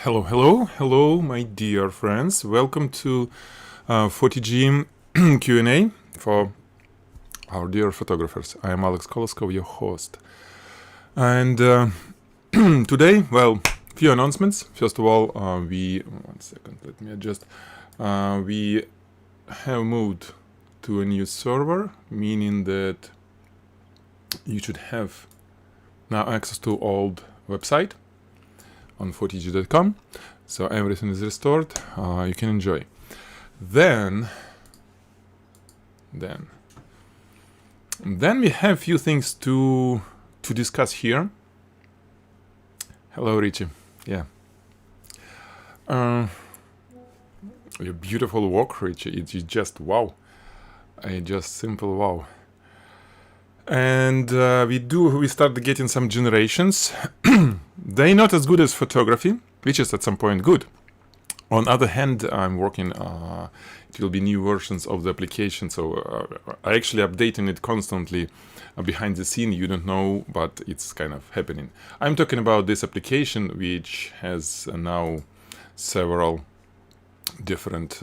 Hello, my dear friends. Welcome to Photigy Q&A for our dear photographers. I am Alex Koloskov, your host. And today, well, few announcements. First of all, one second, let me adjust. We have moved to a new server, meaning that you should have now access to old website on Photigy.com, so everything is restored. You can enjoy. Then we have few things to discuss here. Hello, Richie. Yeah. Your beautiful work, Richie. It's just wow. Just simple wow. And we started getting some generations. They're not as good as photography, which is at some point good. On the other hand, I'm working, it will be new versions of the application, so I actually updating it constantly behind the scene. You don't know, but it's kind of happening. I'm talking about this application, which has now several different,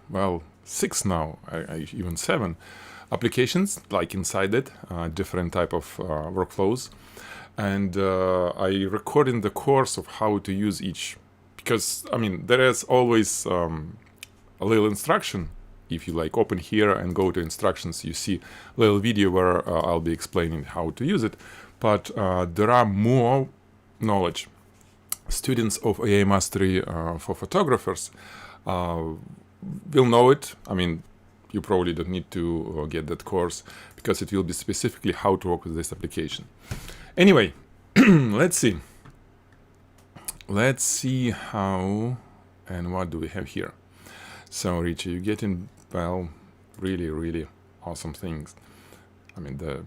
well, 6 now, even 7 applications, like inside it, different type of workflows. And I recorded the course of how to use each, because I mean there is always a little instruction. If you like open here and go to instructions, you see a little video where I'll be explaining how to use it. But there are more knowledge. Students of AI Mastery for photographers will know it. I mean, you probably don't need to get that course because it will be specifically how to work with this application. Anyway, let's see. Let's see how and what do we have here. So, Richie, you're getting, well, really awesome things. I mean, the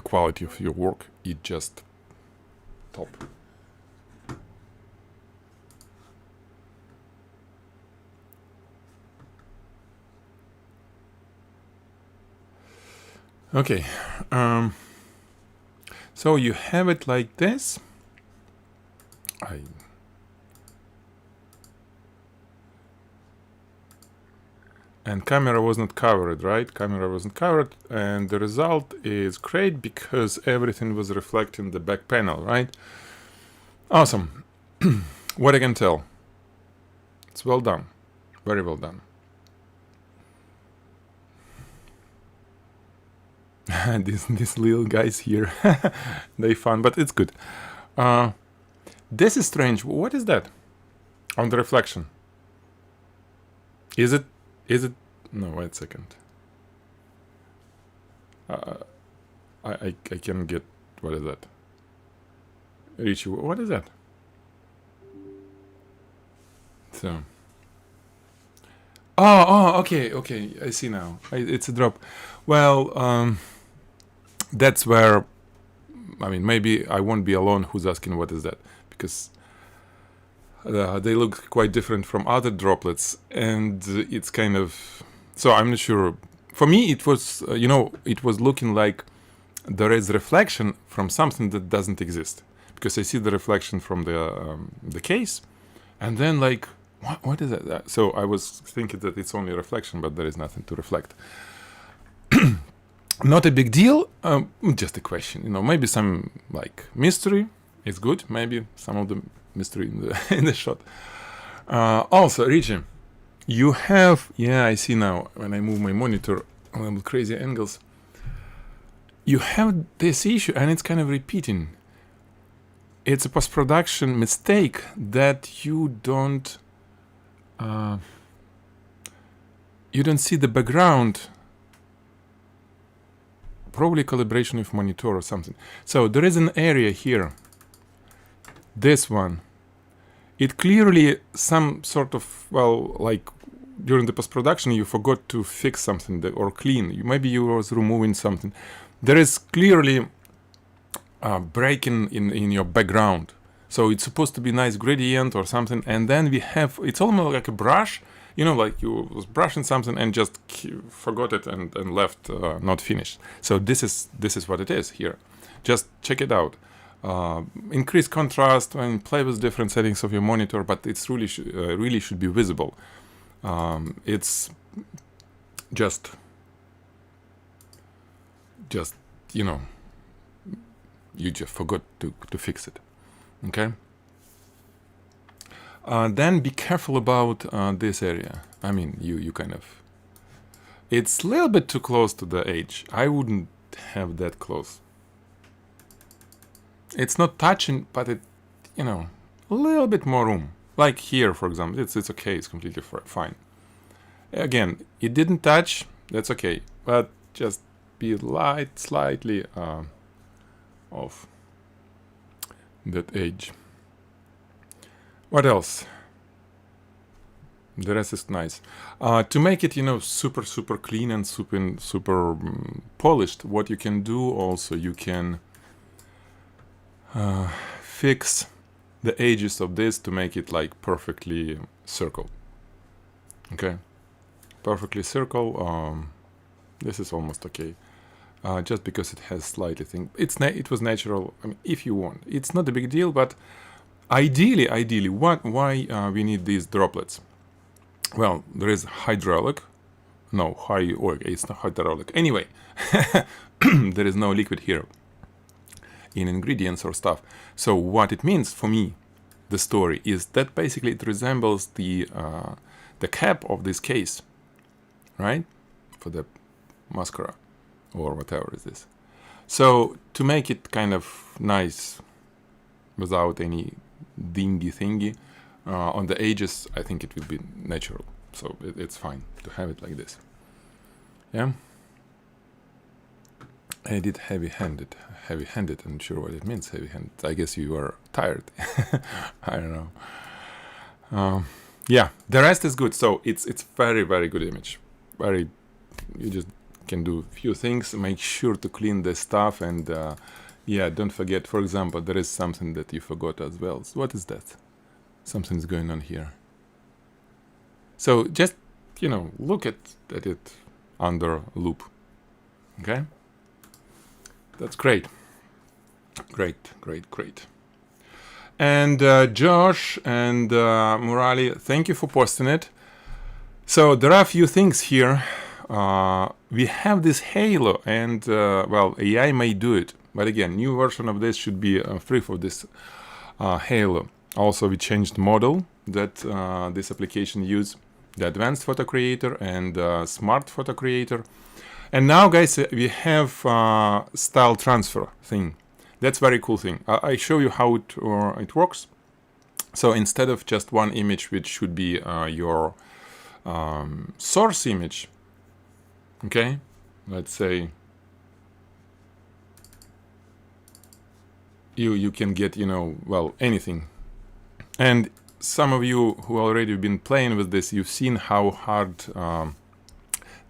quality of your work is just top. Okay. So you have it like this. And camera was not covered, right? Camera wasn't covered, and the result is great because everything was reflecting the back panel, right? Awesome. What I can tell, it's well done, very well done. These little guys here, they fun, but it's good. This is strange. What is that on the reflection? Is it? No, wait a second. I can't get. What is that? Richie, what is that? So. Oh, okay. I see now. It's a drop. Well, that's where, I mean, maybe I won't be alone who's asking what is that, because they look quite different from other droplets, and it's kind of, so I'm not sure. For me, it was, it was looking like there is reflection from something that doesn't exist, because I see the reflection from the case, and then like, what is that? So I was thinking that it's only a reflection, but there is nothing to reflect. Not a big deal, just a question. Maybe some like mystery is good. Maybe some of the mystery in the shot. Also, Richie, you have, yeah, I see now when I move my monitor a little crazy angles. You have this issue, and it's kind of repeating. It's a post-production mistake that you don't see the background. Probably calibration with monitor or something. So there is an area here. This one. It clearly some sort of, well, like during the post-production you forgot to fix something or clean. Maybe you was removing something. There is clearly breaking in your background. So it's supposed to be nice gradient or something, and then we have, it's almost like a brush, like you was brushing something and just forgot it and left not finished. So this is what it is here. Just check it out. increase contrast and play with different settings of your monitor, but it's really really should be visible. It's just you know, you just forgot to fix it. Okay. Then be careful about this area. I mean, you kind of, it's a little bit too close to the edge. I wouldn't have that close. It's not touching, but it, you know, a little bit more room. Like here, for example, it's okay. It's completely fine. Again, it didn't touch. That's okay, but just be slightly off that edge. What else? The rest is nice. To make it, you know, super clean and super polished, what you can do also, you can fix the edges of this to make it like perfectly circle. Okay, perfectly circle. This is almost okay. Just because it has slightly thing. It was natural. I mean, if you want, it's not a big deal, but ideally, why we need these droplets? Well, there is hydraulic. No, it's not hydraulic. Anyway, there is no liquid here in ingredients or stuff. So what it means for me, the story, is that basically it resembles the cap of this case, right? For the mascara or whatever is this. So to make it kind of nice without any dingy thingy on the edges, I think it will be natural. So it's fine to have it like this. Yeah. I did heavy-handed. Heavy-handed. I'm not sure what it means. Heavy-handed. I guess you are tired. I don't know. Yeah. The rest is good. So it's very good image. You just can do a few things. Make sure to clean the stuff, and yeah, don't forget. For example, there is something that you forgot as well. So what is that? Something's going on here. So just, you know, look at it under loop. Okay. That's great. Great. And Josh and Murali, thank you for posting it. So there are a few things here. We have this halo, and well, AI may do it, but again, new version of this should be free for this halo. Also, we changed model that this application use, the advanced photo creator and smart photo creator. And now, guys, we have style transfer thing. That's very cool thing. I show you how it works. So instead of just one image, which should be your source image, okay, let's say you can get, you know, well, anything. And some of you who already been playing with this, you've seen how hard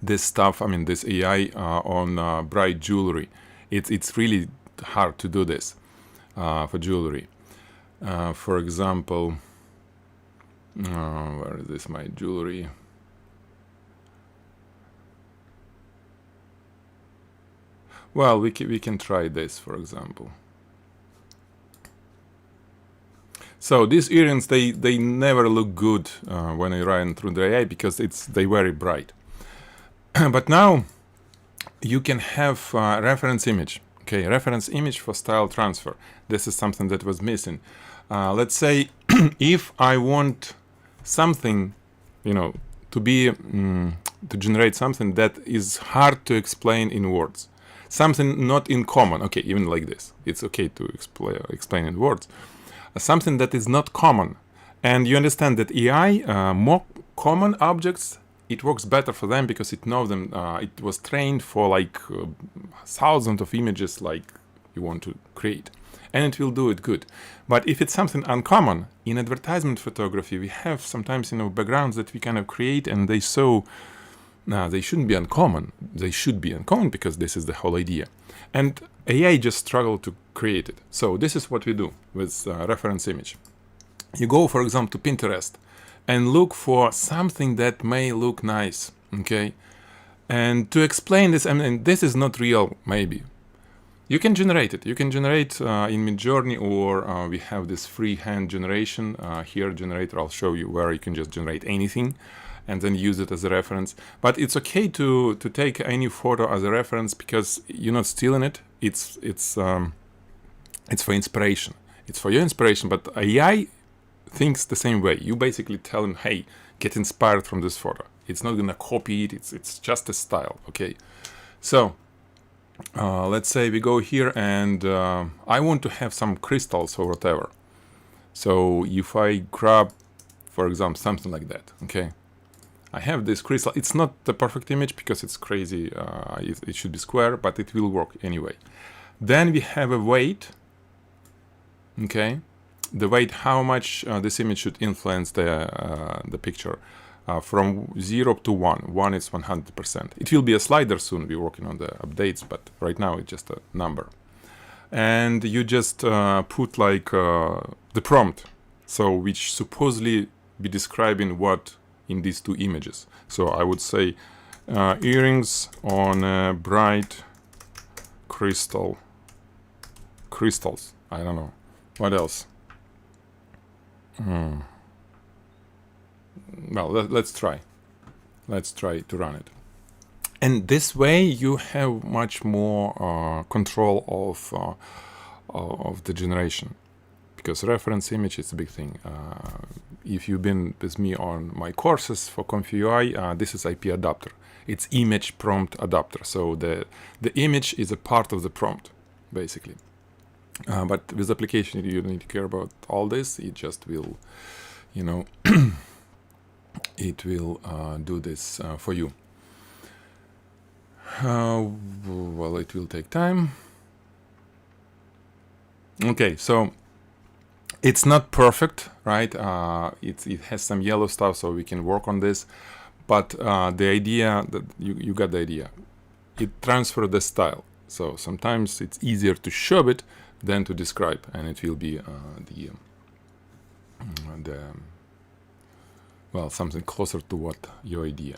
this stuff, I mean, this AI on bright jewelry. It's really hard to do this for jewelry. For example, where is this, my jewelry? Well, we can try this, for example. So these earrings, they never look good when I run through the AI because they very bright. But now you can have reference image. Okay, reference image for style transfer. This is something that was missing. Let's say if I want something, you know, to be to generate something that is hard to explain in words, something not in common. Okay, even like this, it's okay to explain in words. Something that is not common, and you understand that AI, more common objects, it works better for them because it knows them. It was trained for like thousands of images like you want to create, and it will do it good. But if it's something uncommon, in advertisement photography, we have sometimes, you know, backgrounds that we kind of create, and they shouldn't be uncommon. They should be uncommon because this is the whole idea. And AI just struggled to create it. So this is what we do with reference image. You go, for example, to Pinterest and look for something that may look nice, okay? And to explain this, I mean, this is not real, maybe. You can generate it. You can generate in Midjourney, or we have this freehand generation here generator. I'll show you where you can just generate anything and then use it as a reference. But it's okay to take any photo as a reference, because you're not stealing it. It's for inspiration. It's for your inspiration. But AI thinks the same way. You basically tell him, hey, get inspired from this photo. It's not gonna copy it. It's just a style. Okay. So let's say we go here, and I want to have some crystals or whatever. So if I grab, for example, something like that, okay, I have this crystal. It's not the perfect image because it's crazy. It should be square, but it will work anyway. Then we have a weight, okay, the weight, how much this image should influence the picture. From 0 to 1. 1 is 100%. It will be a slider soon. We're working on the updates, but right now it's just a number. And you just put like the prompt, so which supposedly be describing what in these two images. So I would say earrings on a bright crystals. I don't know. What else? Well, let's try to run it, and this way you have much more control of the generation, because reference image is a big thing. If you've been with me on my courses for ComfyUI, this is IP adapter. It's image prompt adapter, so the image is a part of the prompt basically, but with application you don't need to care about all this. It just will, you know, it will do this for you. Well, it will take time. Okay, so it's not perfect, right? It has some yellow stuff, so we can work on this. But the idea that you got the idea. It transfers the style. So sometimes it's easier to show it than to describe, and it will be well, something closer to what your idea.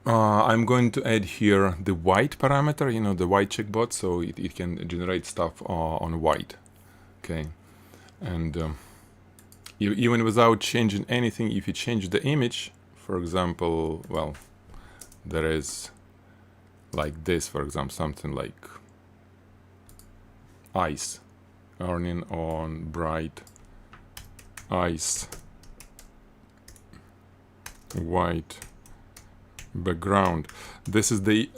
I'm going to add here the white parameter, you know, the white checkbox, so it can generate stuff on white. Okay, and even without changing anything, if you change the image, for example, well, there is like this, for example, something like ice, earning on bright ice, white background. This is the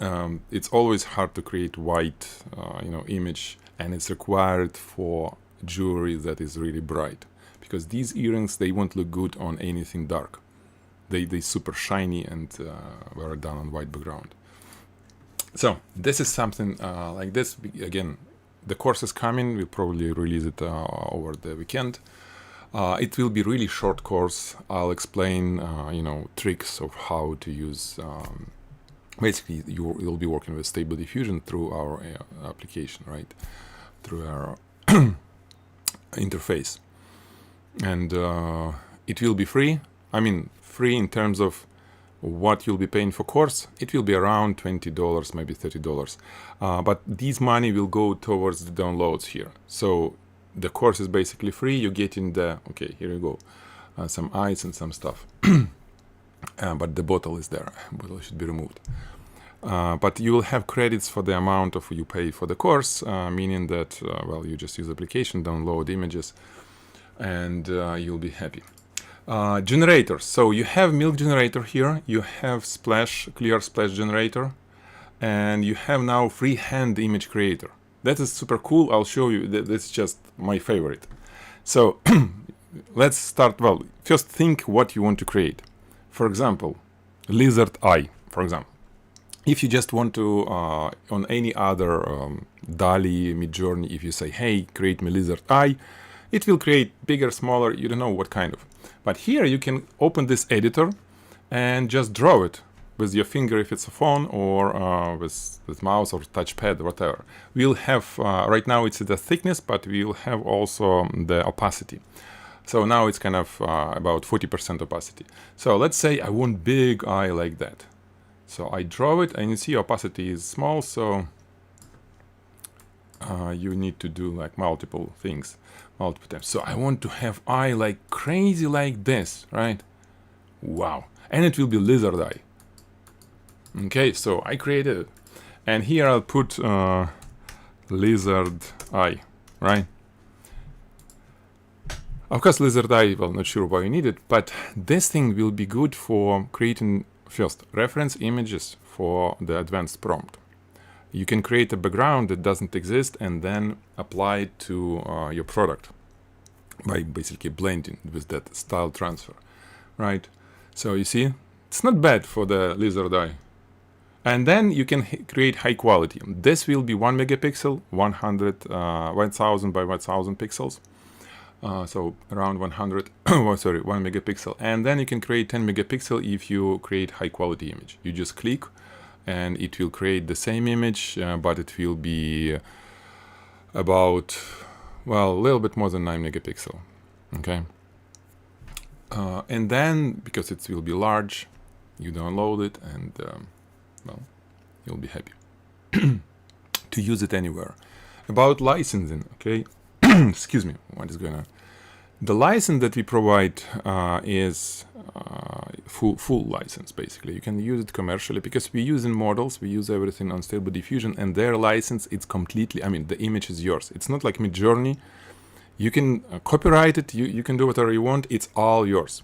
it's always hard to create white you know, image, and it's required for jewelry that is really bright, because these earrings, they won't look good on anything dark. They super shiny and were done on white background. So this is something like this. Again, the course is coming. We'll probably release it over the weekend. It will be really short course. I'll explain, you know, tricks of how to use. Basically, you'll be working with Stable Diffusion through our application, right? Through our interface, and it will be free. I mean, free in terms of what you'll be paying for course. It will be around $20, maybe $30. But this money will go towards the downloads here. So the course is basically free. You get in the, okay, here you go, some ice and some stuff. But the bottle is there. Bottle should be removed. But you will have credits for the amount of you pay for the course, meaning that, well, you just use the application, download images, and you'll be happy. Generators. So you have milk generator here. You have splash, clear splash generator, and you have now freehand image creator. That is super cool. I'll show you. That's just my favorite. So let's start. Well, first think what you want to create. For example, lizard eye, for example. If you just want to, on any other DALL-E, Midjourney, if you say, hey, create me lizard eye, it will create bigger, smaller, you don't know what kind of. But here you can open this editor and just draw it with your finger if it's a phone, or with mouse or touchpad or whatever. We'll have, right now it's the thickness, but we'll have also the opacity. So now it's kind of about 40% opacity. So let's say I want big eye like that. So I draw it, and you see opacity is small, so you need to do like multiple things, multiple times. So I want to have eye like crazy like this, right? Wow. And it will be lizard eye. Okay, so I created it. And here I'll put lizard eye, right? Of course, lizard eye, well, not sure why you need it, but this thing will be good for creating, first, reference images for the advanced prompt. You can create a background that doesn't exist and then apply it to your product by basically blending with that style transfer, right? So you see, it's not bad for the lizard eye. And then you can create high quality. This will be 1 megapixel, 1000 by 1000 pixels. So around 100, oh, sorry, 1 megapixel. And then you can create 10 megapixel if you create high quality image. You just click and it will create the same image, but it will be about, well, a little bit more than 9 megapixel. Okay. And then, because it will be large, you download it and, well, you'll be happy to use it anywhere. About licensing, okay. Excuse me, what is going on? The license that we provide is full license, basically. You can use it commercially because we use in models, we use everything on Stable Diffusion, and their license, it's completely, I mean, the image is yours. It's not like Midjourney. You can copyright it, you can do whatever you want, it's all yours.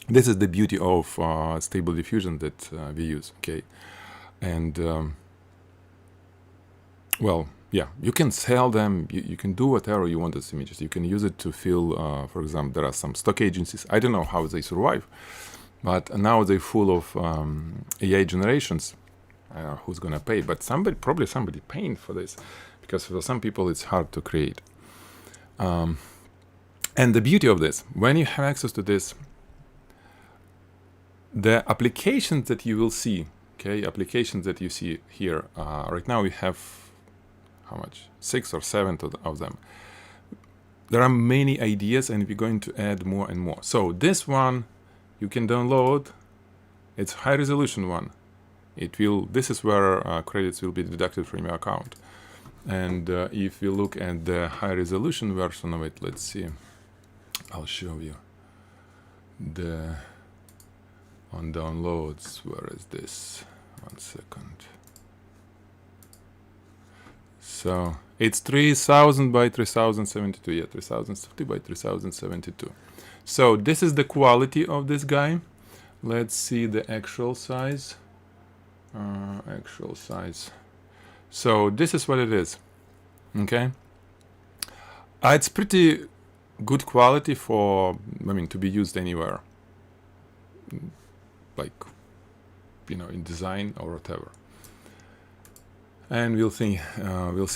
This is the beauty of Stable Diffusion that we use, okay? And, well, yeah, you can sell them, you can do whatever you want as images. You can use it to fill, for example, there are some stock agencies. I don't know how they survive, but now they're full of AI generations. I don't know who's going to pay, but probably somebody paying for this, because for some people it's hard to create. And the beauty of this, when you have access to this, the applications that you will see, okay, applications that you see here, right now we have, how much? 6 or 7 of them. There are many ideas and we're going to add more and more. So this one you can download. It's high resolution one. This is where credits will be deducted from your account. And if we look at the high resolution version of it, let's see. I'll show you on downloads. Where is this? 1 second. So it's 3000 by 3072. Yeah, 3060 by 3072. So this is the quality of this guy. Let's see the actual size. So this is what it is. Okay. It's pretty good quality for, I mean, to be used anywhere. Like, you know, in design or whatever. And we'll see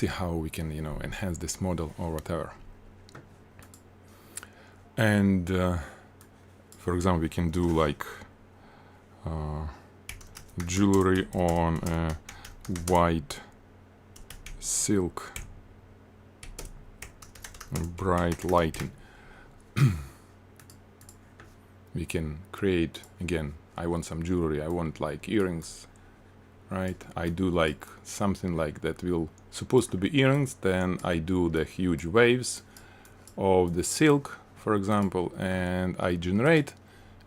how we can, you know, enhance this model or whatever. And for example, we can do like jewelry on a white silk, bright lighting. We can create, again, I want some jewelry, I want like earrings, right? I do like something like that will supposed to be earrings, then I do the huge waves of the silk, for example, and I generate,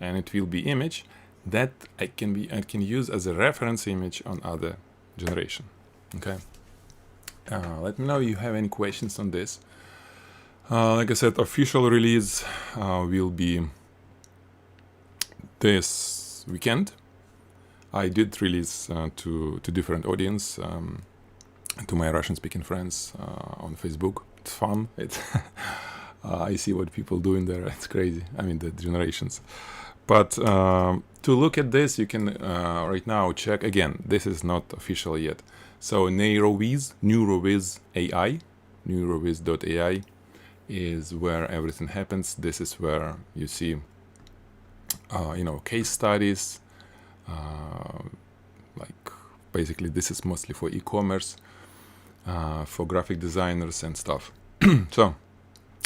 and it will be image that I can use as a reference image on other generation. Okay. Let me know if you have any questions on this. Like I said, official release will be this weekend. I did release to different audience, to my Russian-speaking friends on Facebook. It's fun. I see what people do in there. It's crazy. I mean, the generations. But to look at this, you can right now check. Again, this is not official yet. So Neurowiz AI, neurowiz.ai is where everything happens. This is where you see, you know, case studies. Like basically, this is mostly for e-commerce, for graphic designers and stuff. So,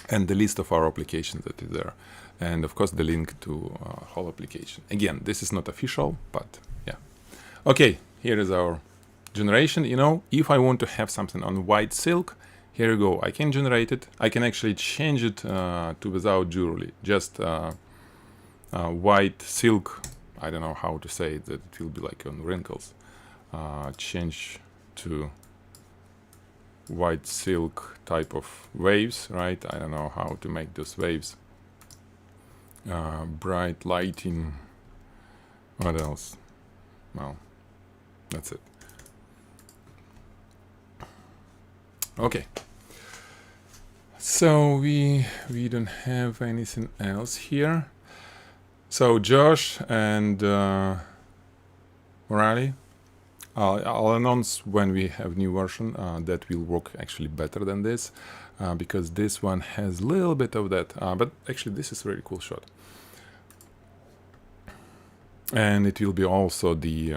and the list of our applications that is there, and of course the link to whole application. Again, this is not official, but yeah. Okay, here is our generation, you know, if I want to have something on white silk, here you go, I can generate it. I can actually change it to without jewelry, just white silk. I don't know how to say it, that it will be like on wrinkles. Change to white silk type of waves, right? I don't know how to make those waves. Bright lighting. What else? Well, that's it. Okay. So we don't have anything else here. So Josh and Morali, I'll announce when we have new version that will work actually better than this, because this one has a little bit of that, but actually this is a really cool shot. And it will be also the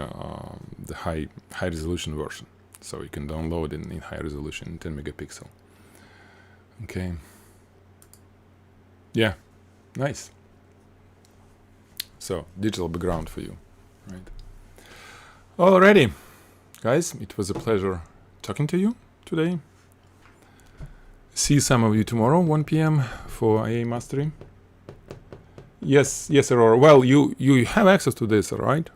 high resolution version, so you can download it in high resolution, 10 megapixel. Okay. Yeah, nice. So digital background for you, right? Alrighty, guys, it was a pleasure talking to you today. See some of you tomorrow, 1 p.m. for AA Mastery. Yes, Aurora. Well, you have access to this, all right?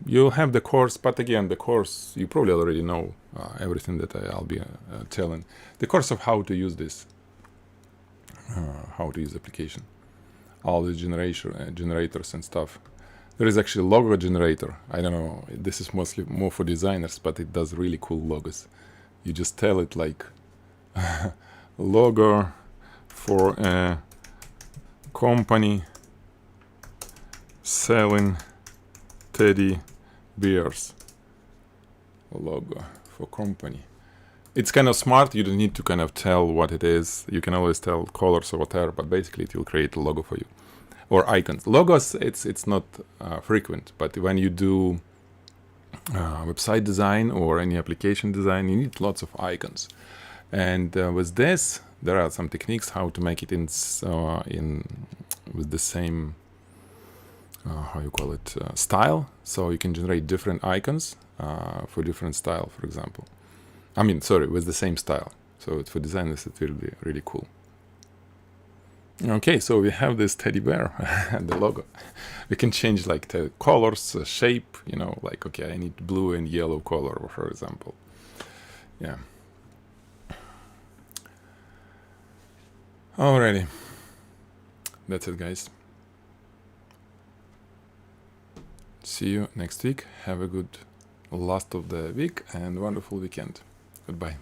You'll have the course, but again, the course, you probably already know everything that I'll be telling. The course of how to use this, how to use the application, all the generators and stuff. There is actually a logo generator. I don't know, this is mostly more for designers, but it does really cool logos. You just tell it like logo for a company selling teddy bears. Logo for company. It's kind of smart. You don't need to kind of tell what it is. You can always tell colors or whatever, but basically it will create a logo for you. Or icons. Logos, it's not frequent, but when you do website design or any application design, you need lots of icons. And with this, there are some techniques how to make it in with the same how you call it style. So you can generate different icons for different style, for example. I mean, sorry, with the same style. So for designers, it will be really cool. Okay, so we have this teddy bear and the logo. We can change like the colors, shape, you know, like, okay, I need blue and yellow color, for example. Yeah. Alrighty. That's it, guys. See you next week. Have a good last of the week and wonderful weekend. Goodbye.